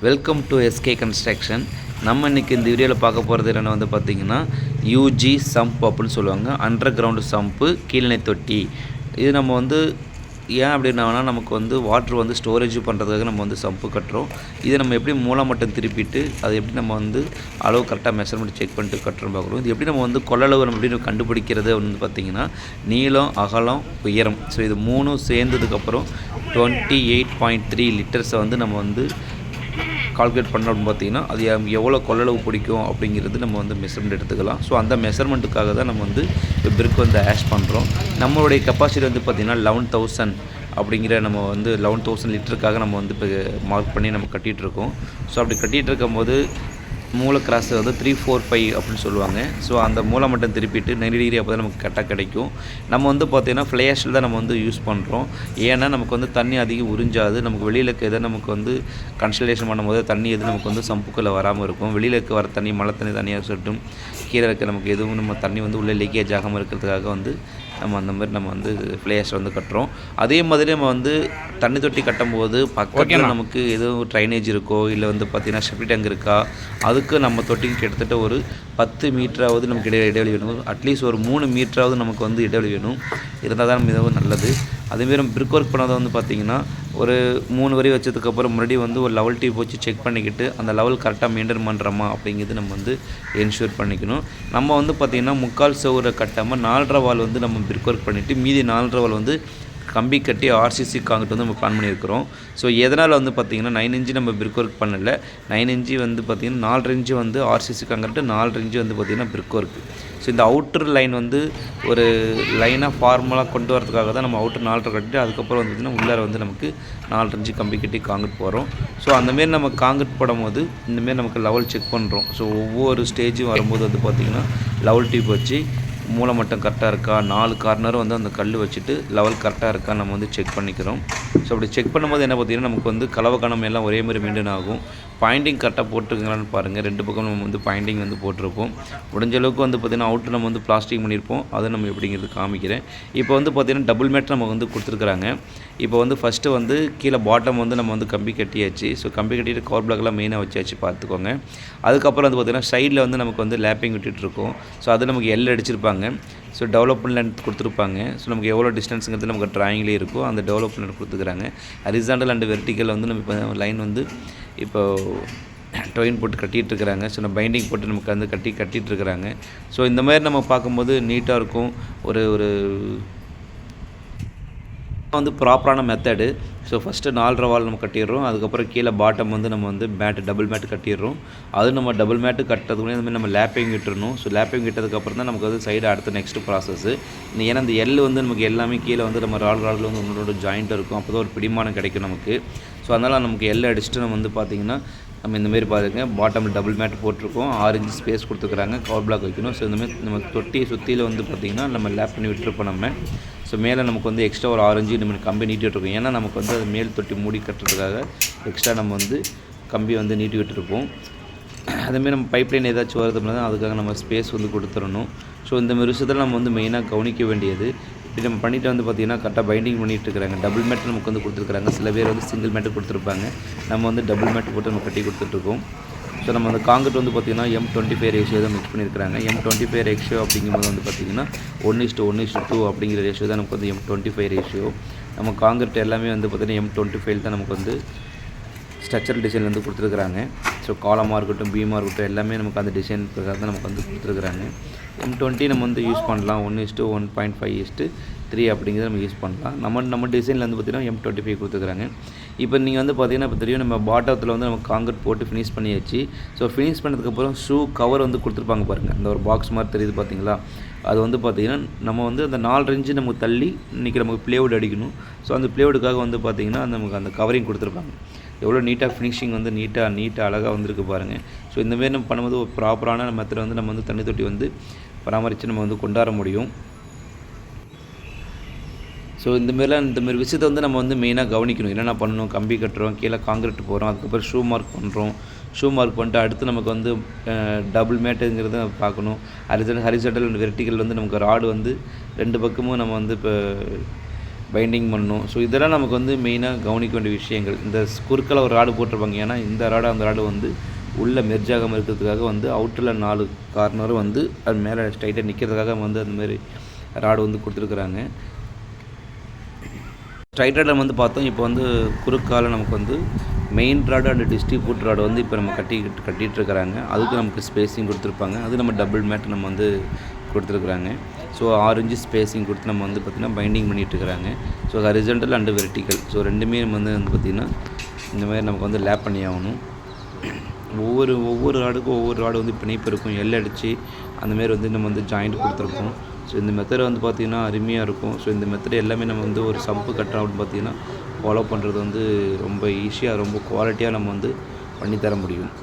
Welcome to SK construction. நம்ம இன்றைக்கி இந்த வீடியோவில் பார்க்க போகிறது என்னென்ன வந்து பார்த்திங்கன்னா யூஜி சம்ப் அப்படின்னு சொல்லுவாங்க. அண்டர் கிரவுண்டு சம்ப்பு, கீழ்நிலை தொட்டி. இது நம்ம வந்து ஏன் அப்படின்னா நமக்கு வந்து வாட்ரு வந்து ஸ்டோரேஜ் பண்ணுறதுக்காக நம்ம வந்து சம்ப்பு கட்டுறோம். இதை நம்ம எப்படி மூலமட்டம் திருப்பிட்டு அதை எப்படி நம்ம வந்து அளவு கரெக்டாக மெஷர்மெண்ட் செக் பண்ணிட்டு கட்டுறோம் பார்க்குறோம். இது எப்படி நம்ம வந்து கொள்ளளவு நம்ம எப்படி கண்டுபிடிக்கிறது அப்படின்னு பார்த்திங்கன்னா நீளம், அகலம், உயரம். ஸோ இது மூணும் சேர்ந்ததுக்கப்புறம் 28.3 லிட்டர்ஸை வந்து நம்ம வந்து கால்குலேட் பண்ணோம் அப்படின்னு பார்த்தீங்கன்னா அது எவ்வளோ கொள்ளளவு பிடிக்கும் அப்படிங்கிறது நம்ம வந்து மெஷர்மெண்ட் எடுத்துக்கலாம். ஸோ அந்த மெஷர்மெண்ட்டுக்காக தான் நம்ம வந்து இப்போ பிரிக் வந்து ஆஷ் பண்ணுறோம். நம்மளுடைய கெப்பாசிட்டி வந்து பார்த்திங்கன்னா 11,000 அப்படிங்கிற நம்ம வந்து 11,000 லிட்டருக்காக நம்ம வந்து இப்போ மார்க் பண்ணி நம்ம கட்டிகிட்ருக்கோம். ஸோ அப்படி கட்டிகிட்டு இருக்கும்போது மூல கிராஸ் வந்து 345 அப்படின்னு சொல்லுவாங்க. ஸோ அந்த மூலை மட்டும் திருப்பிட்டு 90 டிகிரி அப்போ தான் நமக்கு கரெக்டாக கிடைக்கும். நம்ம வந்து பார்த்திங்கன்னா ஃப்ளேஷில் தான் நம்ம வந்து யூஸ் பண்ணுறோம். ஏன்னா நமக்கு வந்து தண்ணி அதிகம் உறிஞ்சாது. நமக்கு வெளியில் இருக்க எதாவது நமக்கு வந்து கன்சல்டேஷன் பண்ணும்போது தண்ணி எது நமக்கு வந்து சம்புக்குள்ளே வராமல் இருக்கும். வெளியில் இருக்க வர தண்ணி மழை தண்ணி தனியாக சொல்லட்டும், கீழே இருக்க நமக்கு எதுவும் நம்ம தண்ணி வந்து உள்ளே லீக்கேஜ் ஆகாமல் இருக்கிறதுக்காக வந்து நம்ம அந்த மாதிரி நம்ம வந்து ஃப்ளேஷ் வந்து கட்டுறோம். அதே மாதிரி நம்ம வந்து தண்ணி தொட்டி கட்டும்போது பக்கத்தில் நமக்கு எதுவும் ட்ரைனேஜ் இருக்கோ இல்லை வந்து பார்த்திங்கன்னா செப்டி டேங்க் இருக்கா, அதுக்கு நம்ம தொட்டிக்கு கிட்டத்தட்ட ஒரு 10 மீட்டராவது நமக்கு இடைவெளி வேணும். அட்லீஸ்ட் ஒரு 3 மீட்டராவது நமக்கு வந்து இடைவெளி வேணும். இருந்தால் தான் மிகவும் நல்லது. அதேமாரி நம்ம பிரிக் ஒர்க் பண்ணதை வந்து பார்த்திங்கன்னா ஒரு 3 வரி வச்சதுக்கப்புறம் முன்னாடி வந்து ஒரு லெவல் டியூப் வச்சு செக் பண்ணிக்கிட்டு அந்த லெவல் கரெக்டாக மெயின்டைன் பண்ணுறோமா அப்படிங்கிறது நம்ம வந்து என்ஷூர் பண்ணிக்கணும். நம்ம வந்து பார்த்திங்கன்னா முக்கால் சவுரை கட்டாமல் 4.5 வால் வந்து நம்ம பிரிக் ஒர்க் பண்ணிவிட்டு மீதி 4.5 வால் வந்து கம்பி கட்டி ஆர்சிசி காங்கிரீட் வந்து நம்ம பிளான் பண்ணியிருக்கிறோம். ஸோ எதனால் வந்து பார்த்திங்கன்னா 9 இன்ச்சு நம்ம பிரிக் ஒர்க் பண்ணல. 9 இன்ச்சு வந்து பார்த்திங்கன்னா 4 இன்ச்சு வந்து ஆர்சிசி காங்கிரீட், 4 இன்ச்சு வந்து பார்த்திங்கன்னா பிரிக் ஒர்க். ஸோ இந்த அவுட்டர் லைன் வந்து ஒரு லைனாக ஃபார்மலாக கொண்டு வரதுக்காக தான் நம்ம அவுட்டர் 4.5 கட்டிட்டு அதுக்கப்புறம் வந்து பார்த்திங்கன்னா உள்ளார வந்து நமக்கு 4 இன்ச்சு கம்பி கட்டி காங்கிரீட் போகிறோம். ஸோ அந்தமாரி நம்ம காங்கிரீட் போடும்போது இந்தமாரி நமக்கு லெவல் செக் பண்ணுறோம். ஸோ ஒவ்வொரு ஸ்டேஜும் வரும்போது வந்து பார்த்திங்கன்னா லெவல் டியூப் வச்சு மூளை மட்டும் கரெக்டாக இருக்கா, 4 கார்னரும் வந்து அந்த கல் வச்சுட்டு லெவல் கரெக்டாக இருக்கா நம்ம வந்து செக் பண்ணிக்கிறோம். ஸோ அப்படி செக் பண்ணும்போது என்ன பார்த்திங்கன்னா நமக்கு வந்து கலவை கணம் எல்லாம் ஒரே மாதிரி மெயின்டைன் ஆகும். பாயிண்டிங் கரெக்டாக போட்டுருக்கலான்னு பாருங்கள். 2 பக்கம் நம்ம வந்து பாயிண்டிங் வந்து போட்டிருப்போம். முடிஞ்ச அளவுக்கு வந்து பார்த்திங்கன்னா அவுட்டு நம்ம வந்து பிளாஸ்டிக் பண்ணியிருப்போம். அதை நம்ம எப்படிங்கிறது காமிக்கிறேன். இப்போ வந்து பார்த்திங்கன்னா டபுள் மேட் நம்ம வந்து கொடுத்துருக்குறாங்க. இப்போ வந்து ஃபஸ்ட்டு வந்து கீழே பாட்டம் வந்து நம்ம வந்து கம்பி கட்டியாச்சு. ஸோ கம்பி கட்டிட்டு கவர் பிளாக்லாம் மெயினாக வச்சாச்சு பார்த்துக்கோங்க. அதுக்கப்புறம் வந்து பார்த்திங்கன்னா சைடில் வந்து நமக்கு வந்து லேப்பிங் விட்டுட்ருக்கோம். ஸோ அது நமக்கு எல் அடிச்சிருப்பாங்க. ஸோ டெவலப்மெண்ட் லென்த் கொடுத்துருப்பாங்க. ஸோ நமக்கு எவ்வளோ டிஸ்டன்ஸுங்கிறது நமக்கு ட்ராயிங்லேயே இருக்கோ அந்த டெவலப்மெண்ட் கொடுத்துக்கிறாங்க. ஹரிசாண்டல் அண்ட் வெர்டிக்கல் வந்து நம்ம இப்போ லைன் வந்து இப்போ டொயின் போட்டு கட்டிகிட்ருக்குறாங்க. ஸோ நம்ம பைண்டிங் போட்டு நமக்கு வந்து கட்டிகிட்ருக்குறாங்க. ஸோ இந்த மாதிரி நம்ம பார்க்கும்போது நீட்டாக இருக்கும். ஒரு வந்து ப்ராப்பரான மெத்தடு. ஸோ ஃபஸ்ட்டு 4.5 வால் நம்ம கட்டிடுறோம். அதுக்கப்புறம் கீழே பாட்டம் வந்து நம்ம வந்து டபுள் மேட்டு கட்டிடுறோம். அது நம்ம டபுள் மேட்டு கட்டுறதுக்கு இந்தமாதிரி நம்ம லேப்பிங் விட்டுறணும். ஸோ லேப்பிங் விட்டதுக்கப்புறம் தான் நமக்கு வந்து சைடு அடுத்த நெக்ஸ்ட் ப்ராசஸ். ஏன்னா இந்த எல் வந்து நமக்கு எல்லாமே கீழே வந்து நம்ம ராடில் வந்து ஒன்றோட ஜாயிண்ட் இருக்கும். அப்போ தான் ஒரு பிடிமானம் கிடைக்கும் நமக்கு. ஸோ அதனால் நமக்கு எல் அடிச்சுட்டு நம்ம வந்து பார்த்திங்கன்னா நம்ம இந்தமாரி பாருங்கள் பாட்டமில் டபுள் மேட் போட்டிருக்கோம். 6 இன்ச் ஸ்பேஸ் கொடுத்துருக்குறாங்க. கவர் பிளாக் வைக்கணும். ஸோ இந்தமாதிரி நம்ம தொட்டியை சுற்றியில் வந்து பார்த்திங்கன்னா நம்ம லேப் பண்ணி விட்டுருப்போம் நம்ம. ஸோ மேலே நமக்கு வந்து எக்ஸ்ட்ரா ஒரு 6 இன்ச்சு நம்ம கம்பி நீட்டி விட்டுருக்கோம். ஏன்னா நமக்கு வந்து அது மேல் தொட்டி மூடி கட்டுறதுக்காக எக்ஸ்ட்ரா நம்ம வந்து கம்பி வந்து நீட்டி விட்டுருப்போம். அதேமாரி நம்ம பைப்லைன் ஏதாச்சும் வருது அப்படின்னா அதுக்காக நம்ம ஸ்பேஸ் வந்து கொடுத்துடணும். ஸோ இந்த மாதிரி விஷயத்தில் நம்ம வந்து மெயினாக கவனிக்க வேண்டியது. இப்படி நம்ம பண்ணிவிட்டு வந்து பார்த்திங்கன்னா கரெக்டாக பைண்டிங் பண்ணிகிட்டு இருக்கிறாங்க. டபுள் மேட் நமக்கு வந்து கொடுத்துருக்குறாங்க. சில பேர் வந்து சிங்கிள் மேட்டு கொடுத்துருப்பாங்க. நம்ம வந்து டபுள் மேட் போட்டு நம்ம கட்டி கொடுத்துட்ருக்கோம். ஸோ நம்ம அந்த காங்கிரீட் வந்து பார்த்திங்கன்னா M25 ரேஷியோ தான் மிக்ஸ் பண்ணியிருக்கிறாங்க. M25 ரேஷியோ அப்படிங்கும்போது வந்து பார்த்திங்கன்னா 1:1:2 அப்படிங்கிற ரேஷியோ தான் நமக்கு வந்து M25 ரேஷியோ. நம்ம காங்கிரீட் எல்லாமே வந்து பார்த்திங்கன்னா M25 தான் நமக்கு வந்து ஸ்ட்ரக்சரல் டிசைன் வந்து கொடுத்துருக்குறாங்க. ஸோ காலமாக இருக்கட்டும், பீமாக இருக்கட்டும், எல்லாமே நமக்கு அந்த டிசைன் பிரகாரம் தான் நமக்கு வந்து கொடுத்துருக்குறாங்க. M20 நம்ம வந்து யூஸ் பண்ணலாம். 1:1.5:3 அப்படிங்கிறத நம்ம யூஸ் பண்ணலாம். நம்ம டிசைனில் வந்து பார்த்திங்கன்னா M25 கொடுத்துருக்குறாங்க. இப்போ நீங்கள் வந்து பார்த்திங்கன்னா இப்போ தெரியும் நம்ம பாட்டத்தில் வந்து நம்ம காங்கிரீட் போட்டு ஃபினிஷ் பண்ணியாச்சு. ஸோ ஃபினிஷ் பண்ணதுக்கப்புறம் ஷூ கவர் வந்து கொடுத்துருப்பாங்க பாருங்கள். அந்த ஒரு பாக்ஸ் மாதிரி தெரியுது பார்த்திங்களா. அது வந்து பார்த்திங்கன்னா நம்ம வந்து அந்த 4 இன்ச்சு நமக்கு தள்ளி இன்றைக்கி நமக்கு ப்ளேவுட் அடிக்கணும். ஸோ அந்த ப்ளேவுடுக்காக வந்து பார்த்திங்கன்னா நமக்கு அந்த கவரிங் கொடுத்துருப்பாங்க. எவ்வளோ நீட்டாக ஃபினிஷிங் வந்து நீட்டாக அழகாக வந்திருக்கு பாருங்கள். ஸோ இந்தமாரி நம்ம பண்ணும்போது ஒரு ப்ராப்பரான மெத்தட் வந்து நம்ம வந்து தண்ணி தொட்டி வந்து பராமரித்து நம்ம வந்து கொண்டாட முடியும். ஸோ இந்தமாரி விஷயத்தை வந்து நம்ம வந்து மெயினாக கவனிக்கணும். என்னென்ன பண்ணணும், கம்பி கட்டுறோம், கீழே காங்கிரீட் போகிறோம், அதுக்கப்புறம் ஷூ மார்க் பண்ணுறோம். ஷூ மார்க் பண்ணிட்டு அடுத்து நமக்கு வந்து டபுள் மேட்டுங்கிறத பார்க்கணும். ஹரிசாண்டல் அண்ட் வெர்டிக்கல் வந்து நமக்கு ராடு வந்து 2 பக்கமும் நம்ம வந்து இப்போ பைண்டிங் பண்ணணும். ஸோ இதெல்லாம் நமக்கு வந்து மெயினாக கவனிக்க வேண்டிய விஷயங்கள். இந்த குறுக்கில் ஒரு ராடு போட்டிருப்பாங்க. ஏன்னா இந்த ராடு அந்த ராடு வந்து உள்ளே மெர்ஜ் ஆகாமல் இருக்கிறதுக்காக வந்து அவுட்டரில் 4 கார்னரும் வந்து அது மேலே ஸ்ட்ரைட்டாக நிற்கிறதுக்காக வந்து அந்தமாரி ராடு வந்து கொடுத்துருக்குறாங்க. ஸ்ட்ரைட் ராடில் வந்து பார்த்தோம். இப்போ வந்து குறுக்கால நமக்கு வந்து main rod and distribute rod வந்து இப்போ நம்ம கட்டிகிட்டு இருக்கிறாங்க. அதுக்கு நமக்கு ஸ்பேஸிங் கொடுத்துருப்பாங்க. அது நம்ம டபுள் மேட் நம்ம வந்து கொடுத்துருக்குறாங்க. ஸோ 6 இன்ச்சு ஸ்பேஸிங் கொடுத்து நம்ம வந்து பார்த்திங்கன்னா பைண்டிங் பண்ணிகிட்ருக்குறாங்க. So horizontal and vertical so ரெண்டுமே நம்ம வந்து பார்த்திங்கன்னா இந்த மாதிரி நமக்கு வந்து லேப் பண்ணி ஆகணும். ஒவ்வொரு ராடுக்கும் ஒவ்வொரு ராடு வந்து பிணைப்பு இருக்கும். எல் அடித்து அந்தமாரி வந்து நம்ம வந்து ஜாயிண்ட் கொடுத்துருக்கோம். ஸோ இந்த மெத்தட் வந்து பார்த்திங்கன்னா அருமையாக இருக்கும். ஸோ இந்த மெத்தட் எல்லாமே நம்ம வந்து ஒரு சம்பு கட்டுறோம் அப்படின்னு பார்த்திங்கன்னா ஃபாலோ பண்ணுறது வந்து ரொம்ப ஈஸியாக ரொம்ப குவாலிட்டியாக நம்ம வந்து பண்ணித்தர முடியும்.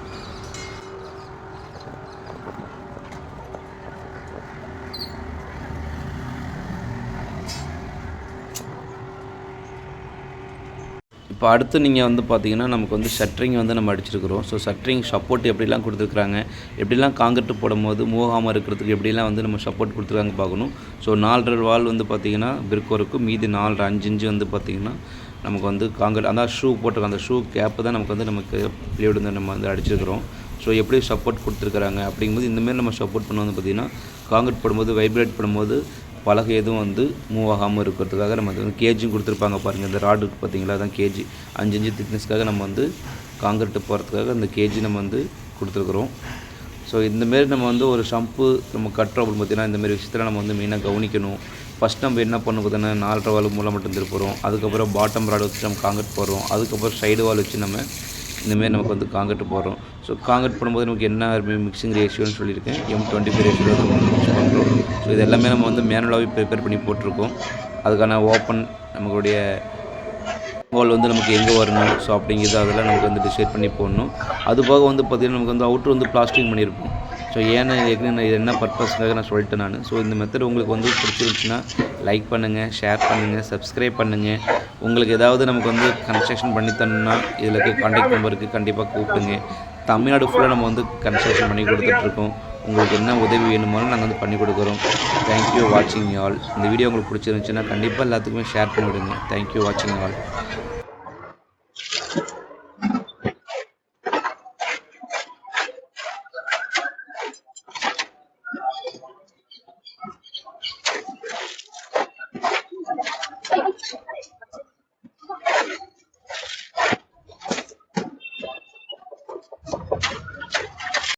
இப்போ அடுத்து நீங்கள் வந்து பார்த்தீங்கன்னா நமக்கு வந்து ஷட்டரிங் வந்து நம்ம அடிச்சிருக்கிறோம். ஸோ ஷட்டரிங் சப்போர்ட் எப்படிலாம் கொடுத்துருக்குறாங்க, எப்படிலாம் காங்கிரீட் போடும்போது மூவ் ஆகாமல் இருக்கிறதுக்கு எப்படிலாம் வந்து நம்ம சப்போர்ட் கொடுத்துருக்காங்க பார்க்கணும். ஸோ 4.5 வால் வந்து பார்த்திங்கன்னா பிரிக் ஒர்க்கும் மீதி 4 5 இன்ச்சு வந்து பார்த்திங்கன்னா நமக்கு வந்து காங்கிரீட் அதான் ஷூ போட்டிருக்கோம். அந்த ஷூ கேப்பு தான் நமக்கு வந்து பிளேடு வந்து நம்ம வந்து அடிச்சிருக்கிறோம். ஸோ எப்படி சப்போர்ட் கொடுத்துருக்குறாங்க அப்படிங்கும்போது இந்தமாரி நம்ம சப்போர்ட் பண்ண வந்து பார்த்திங்கன்னா காங்கிரீட் போடும்போது வைப்ரேட் பண்ணும்போது பலகை எதுவும் வந்து மூவ் ஆகாமல் இருக்கிறதுக்காக நம்ம வந்து கேஜும் கொடுத்துருப்பாங்க பாருங்கள். இந்த ராடு பார்த்திங்களா அதான் கேஜி 5 இன்ச்சு திக்னஸ்க்காக நம்ம வந்து காங்கிரீட்டு போகிறதுக்காக அந்த கேஜி நம்ம வந்து கொடுத்துருக்குறோம். ஸோ இந்தமாரி நம்ம வந்து ஒரு ஷம்பு நம்ம கட்டுறோம் அப்படின்னு பார்த்திங்கன்னா இந்தமாரி விஷயத்தில் நம்ம வந்து மெயினாக கவனிக்கணும். ஃபஸ்ட் நம்ம என்ன பண்ண பார்த்தோன்னா 4.5 வால் மூலம் மட்டும் திருப்புறோம். அதுக்கப்புறம் பாட்டம் ராடு வச்சு நம்ம காங்கிரீட் போடுறோம். அதுக்கப்புறம் சைடு வால் வச்சு நம்ம இந்தமாரி நமக்கு வந்து காங்கிரீட் போடுறோம். ஸோ காங்கிரீட் பண்ணும்போது நமக்கு என்ன மிக்சிங் ரேஷியோன்னு சொல்லியிருக்கேன். M25 ரேஷியோ நம்ம மிக்ஸ் பண்ணுறோம். ஸோ இது எல்லாமே நம்ம வந்து மேனுவலாகவே ப்ரிப்பேர் பண்ணி போட்டிருக்கோம். அதுக்கான ஓப்பன் நம்மளுடைய வால் வந்து நமக்கு எங்கே வரணும் ஸோ அப்படிங்கிறது அதெல்லாம் நமக்கு வந்து டிசைட் பண்ணி போடணும். அது போக வந்து பார்த்திங்கன்னா நமக்கு வந்து அவுட்ரு வந்து பிளாஸ்டிக் பண்ணியிருப்போம். ஸோ ஏன்னா ஏற்கனவே இது என்ன பர்பஸ்க்காக நான் சொல்லிட்டேன் நான். ஸோ இந்த மெத்தட் உங்களுக்கு வந்து பிடிச்சிருந்துச்சுன்னா லைக் பண்ணுங்கள், ஷேர் பண்ணுங்கள், சப்ஸ்கிரைப் பண்ணுங்கள். உங்களுக்கு ஏதாவது நமக்கு வந்து கன்ஸ்ட்ரக்ஷன் பண்ணி தரணுன்னா இதில் இருக்க கான்டாக்ட் நம்பருக்கு கண்டிப்பாக கூப்பிடுங்க. தமிழ்நாடு ஃபுல்லாக நம்ம வந்து கன்ஸ்ட்ரக்ஷன் பண்ணி கொடுத்துட்ருக்கோம். உங்களுக்கு என்ன உதவி வேணுமாலும் நாங்கள் வந்து பண்ணி கொடுக்குறோம். தேங்க்யூ வாட்சிங் ஆல். இந்த வீடியோ உங்களுக்கு பிடிச்சிருந்துச்சுன்னா கண்டிப்பாக எல்லாத்துக்குமே ஷேர் பண்ணிவிடுங்க. தேங்க்யூ வாட்சிங் ஆல்.